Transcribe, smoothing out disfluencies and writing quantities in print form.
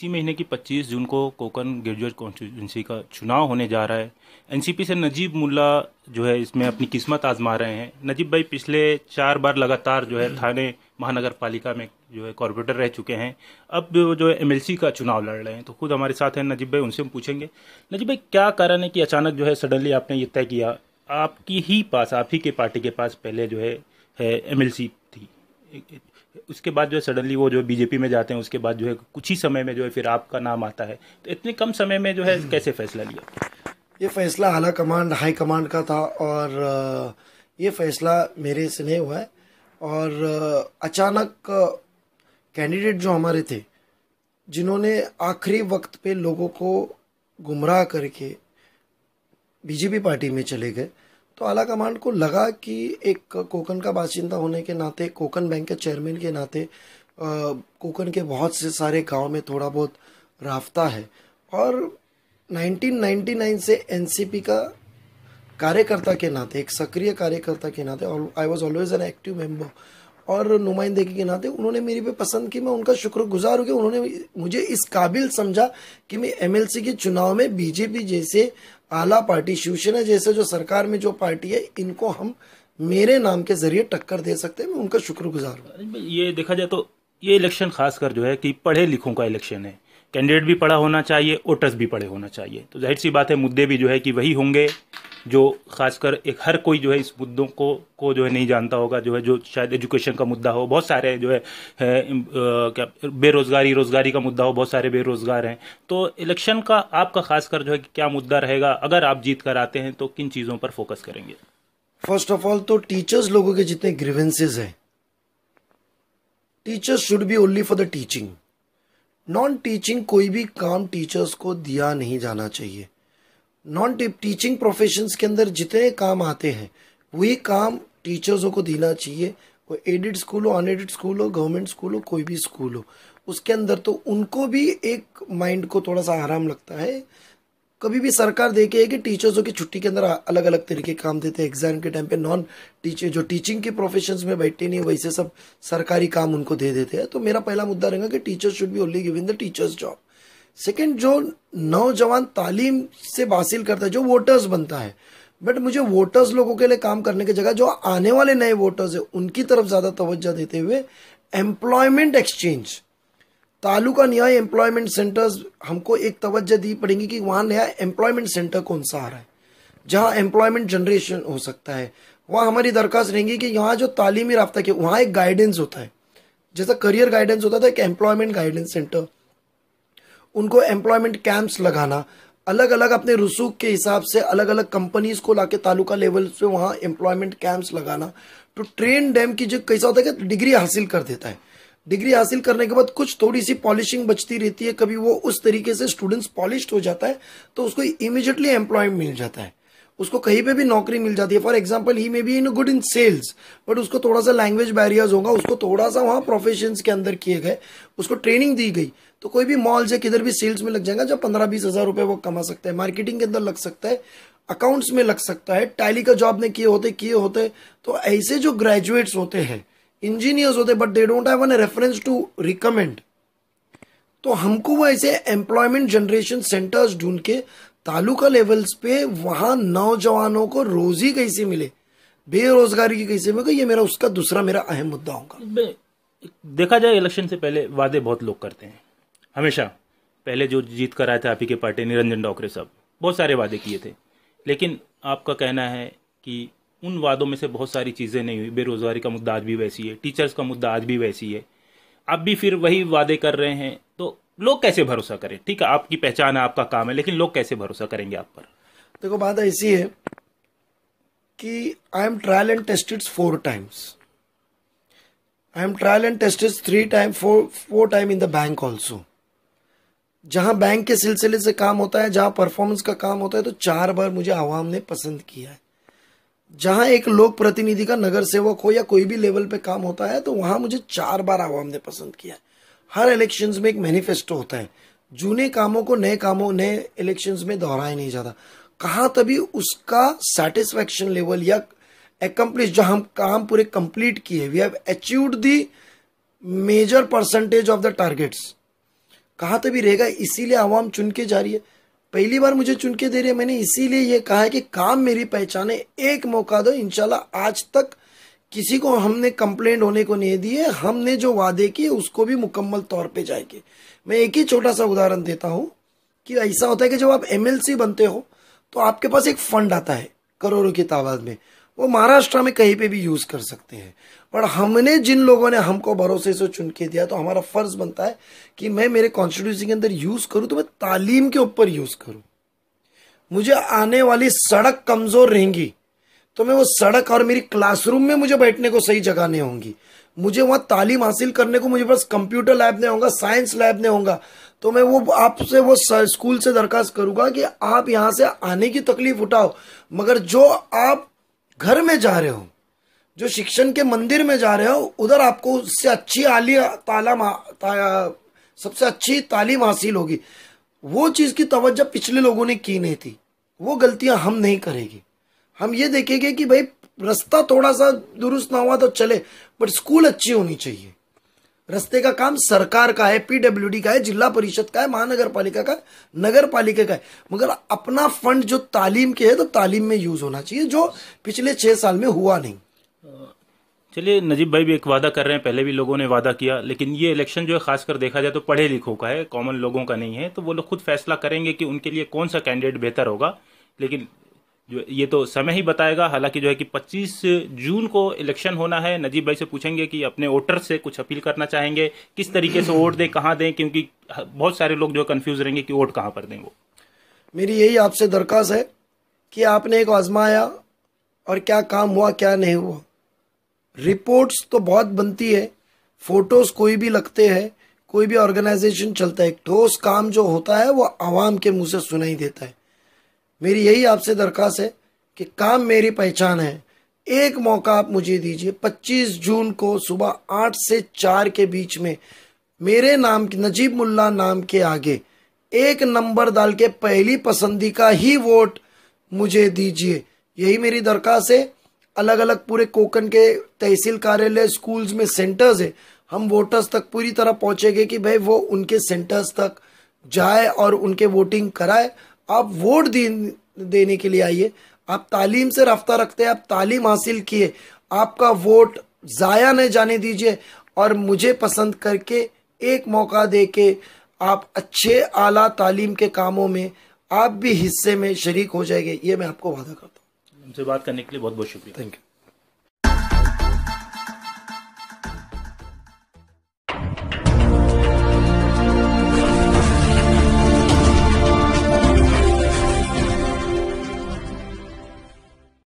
इसी महीने की 25 जून को कोकन ग्रेजुएट कॉन्स्टिट्यूंसी का चुनाव होने जा रहा है। एनसीपी से नजीब मुल्ला जो है इसमें अपनी किस्मत आजमा रहे हैं। नजीब भाई पिछले 4 बार लगातार जो है थाने महानगर पालिका में जो है कॉर्पोरेटर रह चुके हैं। अब जो है एमएलसी का चुनाव लड़ रहे हैं। तो खुद हमारे साथ हैं नजीब भाई, उनसे हम पूछेंगे। नजीब भाई, क्या कारण है कि अचानक जो है सडनली आपने ये तय किया? आपकी ही पास, आप ही के पार्टी के पास पहले जो है एमएलसी थी, उसके बाद जो है सडनली वो जो बीजेपी में जाते हैं, उसके बाद जो है कुछ ही समय में जो है फिर आपका नाम आता है। तो इतने कम समय में जो है कैसे फैसला लिया? ये फैसला आला कमांड हाई कमांड का था और ये फैसला मेरे से नहीं हुआ है। और अचानक कैंडिडेट जो हमारे थे, जिन्होंने आखिरी वक्त पे लोगों को गुमराह करके बीजेपी पार्टी में चले गए, तो आला कमांड को लगा कि एक कोकन का बाशिंदा होने के नाते, कोकन बैंक के चेयरमैन के नाते, कोकन के बहुत से सारे गांव में थोड़ा बहुत राफ्ता है और 1999 से एनसीपी का कार्यकर्ता के नाते, एक सक्रिय कार्यकर्ता के नाते, I was always an active member और नुमाइंदगी के नाते उन्होंने मेरी पे पसंद की। मैं उनका शुक्रगुजार हूँ कि उन्होंने मुझे इस काबिल समझा कि मैं एमएलसी के चुनाव में बीजेपी जैसे आला पार्टी, शिवसेना जैसे जो सरकार में जो पार्टी है, इनको हम मेरे नाम के जरिए टक्कर दे सकते हैं। मैं उनका शुक्रगुजार हूँ। ये देखा जाए तो ये इलेक्शन खासकर जो है कि पढ़े लिखों का इलेक्शन है। कैंडिडेट भी पढ़ा होना चाहिए, वोटर्स भी पढ़े होना चाहिए। तो जाहिर सी बात है मुद्दे भी जो है कि वही होंगे जो खासकर एक हर कोई जो है इस मुद्दों को जो है नहीं जानता होगा। जो है जो शायद एजुकेशन का मुद्दा हो, बहुत सारे जो है क्या बेरोजगारी, रोजगारी का मुद्दा हो, बहुत सारे बेरोजगार हैं। तो इलेक्शन का आपका खासकर जो है क्या मुद्दा रहेगा? अगर आप जीत कर आते हैं तो किन चीज़ों पर फोकस करेंगे? फर्स्ट ऑफ ऑल तो टीचर्स लोगों के जितने ग्रीवेंसेज हैं, teachers should be only for the teaching. Non teaching कोई भी काम टीचर्स को दिया नहीं जाना चाहिए। नॉन टीचिंग प्रोफेशंस के अंदर जितने काम आते हैं वही काम टीचर्सों को देना चाहिए। वो एडेड स्कूल हो, अनएडेड स्कूल हो, गवर्नमेंट स्कूल हो, कोई भी स्कूल हो, उसके अंदर तो उनको भी एक माइंड को थोड़ा सा आराम लगता है। कभी भी सरकार देखे कि टीचर्सों की छुट्टी के अंदर अलग अलग तरीके के काम देते हैं। एग्जाम के टाइम पे नॉन टीचर जो टीचिंग के प्रोफेशंस में बैठे नहीं, वैसे सब सरकारी काम उनको दे देते हैं। तो मेरा पहला मुद्दा रहेगा कि teachers should be only giving the teachers job. Second, जो नौजवान तालीम से हासिल करता है, जो वोटर्स बनता है, बट मुझे वोटर्स लोगों के लिए काम करने की जगह जो आने वाले नए वोटर्स है उनकी तरफ ज्यादा तवज्जो देते हुए एम्प्लॉयमेंट एक्सचेंज, तालुका न्याय एम्प्लॉयमेंट सेंटर्स, हमको एक तवज्जो दी पड़ेगी कि वहां नया एम्प्लॉयमेंट सेंटर कौन सा आ रहा है जहां एम्प्लॉयमेंट जनरेशन हो सकता है। वहां हमारी दरखास्त रहेंगी कि यहाँ जो तालीमी राफ्ता के वहां एक गाइडेंस होता है, जैसा करियर गाइडेंस होता था, एक एम्प्लॉयमेंट गाइडेंस सेंटर, उनको एम्प्लॉयमेंट कैंप्स लगाना, अलग अलग अपने रसूख के हिसाब से अलग अलग कंपनीज को लाके तालुका लेवल पे वहां एम्प्लॉयमेंट कैंप्स लगाना। तो ट्रेन डैम की जो कैसा होता है कि डिग्री हासिल कर देता है, डिग्री हासिल करने के बाद कुछ थोड़ी सी पॉलिशिंग बचती रहती है, कभी वो उस तरीके से स्टूडेंट्स पॉलिश्ड हो जाता है तो उसको इमीडिएटली एम्प्लॉयमेंट मिल जाता है, उसको कहीं पे भी नौकरी मिल जाती है। For example he may be in good in sales, but उसको थोड़ा सा लैंग्वेज बैरियर्स होगा, उसको थोड़ा सा वहां प्रोफेशंस के अंदर किए गए, उसको ट्रेनिंग दी गई, तो कोई भी मॉल से किधर भी सेल्स में लग जाएगा, जब 15-20 हजार रुपए वो कमा सकता है। मार्केटिंग के अंदर लग सकता है, अकाउंट्स में लग सकता है, टैली का जॉब ने किए होते। तो ऐसे जो ग्रेजुएट्स होते हैं, इंजीनियर्स होते, but they don't have an reference to recommend, तो हमको वो ऐसे एम्प्लॉयमेंट जनरेशन सेंटर्स ढूंढ के तालुका लेवल्स पे वहां नौजवानों को रोजी कैसे मिले, बेरोजगारी की कैसे मिले, ये मेरा उसका दूसरा मेरा अहम मुद्दा होगा। देखा जाए इलेक्शन से पहले वादे बहुत लोग करते हैं, हमेशा। पहले जो जीत कर आए थे आप ही के पार्टी निरंजन डोकरे साहब, बहुत सारे वादे किए थे, लेकिन आपका कहना है कि उन वादों में से बहुत सारी चीज़ें नहीं हुई। बेरोजगारी का मुद्दा आज भी वैसी है, टीचर्स का मुद्दा आज भी वैसी है, आप भी फिर वही वादे कर रहे हैं। तो लोग कैसे भरोसा करें? ठीक है, आपकी पहचान है, आपका काम है, लेकिन लोग कैसे भरोसा करेंगे आप पर? देखो, बात ऐसी है कि I am trial and tested 4 times, I am trial and tested 3 times, 4 times in the bank also. जहां बैंक के सिलसिले से काम होता है, जहां परफॉर्मेंस का काम होता है, तो 4 बार मुझे आवाम ने पसंद किया है। जहां एक लोक प्रतिनिधि का नगर सेवक हो या कोई भी लेवल पे काम होता है, तो वहां मुझे 4 बार आवाम ने पसंद किया है। हर इलेक्शंस में एक मैनिफेस्टो होता है, जूने कामों को नए इलेक्शंस में दोहराया नहीं जाता। कहां तभी उसका सेटिस्फेक्शन लेवल या एकम्प्लिश, जो हम काम पूरे कंप्लीट किए, we have achieved the major percentage of the targets, कहाँ तक भी रहेगा, इसीलिए आवाम चुन के जा रही है। पहली बार मुझे चुन के दे रही है, मैंने इसीलिए ये कहा है कि काम मेरी पहचान है, एक मौका दो। इंशाल्लाह आज तक किसी को हमने कंप्लेंट होने को नहीं दी है, हमने जो वादे किए उसको भी मुकम्मल तौर पे जाएंगे। मैं एक ही छोटा सा उदाहरण देता हूँ कि ऐसा होता है कि जब आप एमएलसी बनते हो तो आपके पास एक फंड आता है करोड़ों की तादाद में, वो महाराष्ट्र में कहीं पे भी यूज कर सकते हैं। पर हमने जिन लोगों ने हमको भरोसे से चुन के दिया, तो हमारा फर्ज बनता है कि मैं मेरे कॉन्स्टिट्यूंसी के अंदर यूज करूं तो मैं तालीम के ऊपर यूज करूं। मुझे आने वाली सड़क कमजोर रहेंगी तो मैं वो सड़क, और मेरी क्लासरूम में मुझे बैठने को सही जगह नहीं होंगी, मुझे वहां तालीम हासिल करने को मुझे पास कंप्यूटर लैब नहीं होगा, साइंस लैब नहीं होगा, तो मैं वो आपसे वो स्कूल से दरखास्त करूंगा कि आप यहां से आने की तकलीफ उठाओ, मगर जो आप घर में जा रहे हो, जो शिक्षण के मंदिर में जा रहे हो, उधर आपको उससे अच्छी सबसे अच्छी तालीम हासिल होगी। वो चीज की तवज्जो पिछले लोगों ने की नहीं थी, वो गलतियां हम नहीं करेंगे। हम ये देखेंगे कि भाई रास्ता थोड़ा सा दुरुस्त ना हुआ तो चले, बट स्कूल अच्छी होनी चाहिए। रास्ते का काम सरकार का है, पीडब्ल्यूडी का है, जिला परिषद का है, महानगर पालिका का है, नगर पालिका का है, मगर अपना फंड जो तालीम के है तो तालीम में यूज होना चाहिए, जो पिछले 6 साल में हुआ नहीं। चलिए, नजीब भाई भी एक वादा कर रहे हैं, पहले भी लोगों ने वादा किया, लेकिन ये इलेक्शन जो है खासकर देखा जाए तो पढ़े लिखों का है, कॉमन लोगों का नहीं है, तो वो लोग खुद फैसला करेंगे कि उनके लिए कौन सा कैंडिडेट बेहतर होगा। लेकिन जो ये तो समय ही बताएगा। हालांकि जो है कि 25 जून को इलेक्शन होना है। नजीब भाई से पूछेंगे कि अपने वोटर से कुछ अपील करना चाहेंगे, किस तरीके से वोट दें, कहाँ दें, क्योंकि बहुत सारे लोग जो कंफ्यूज रहेंगे कि वोट कहाँ पर दें। वो मेरी यही आपसे दरख्वास्त है कि आपने एक आजमाया और क्या काम हुआ क्या नहीं हुआ। रिपोर्ट्स तो बहुत बनती है, फोटोज कोई भी लगते हैं, कोई भी ऑर्गेनाइजेशन चलता है, ठोस काम जो होता है वो आवाम के मुंह से सुनाई देता है। मेरी यही आपसे दरख्वास्त है कि काम मेरी पहचान है, एक मौका आप मुझे दीजिए। 25 जून को सुबह 8 से 4 के बीच में मेरे नाम नजीब मुल्ला नाम के आगे एक नंबर डाल के पहली पसंदी का ही वोट मुझे दीजिए। यही मेरी दरख्वास्त है। अलग अलग पूरे कोकन के तहसील कार्यालय, स्कूल्स में सेंटर्स है, हम वोटर्स तक पूरी तरह पहुंचेंगे कि भाई वो उनके सेंटर्स तक जाए और उनके वोटिंग कराए। आप वोट देने के लिए आइए, आप तालीम से राफ्ता रखते हैं, आप तालीम हासिल किए, आपका वोट जाया नहीं जाने दीजिए और मुझे पसंद करके एक मौका दे के आप अच्छे आला तालीम के कामों में आप भी हिस्से में शरीक हो जाएंगे। ये मैं आपको वादा करता हूँ। हमसे बात करने के लिए बहुत बहुत शुक्रिया। Thank you.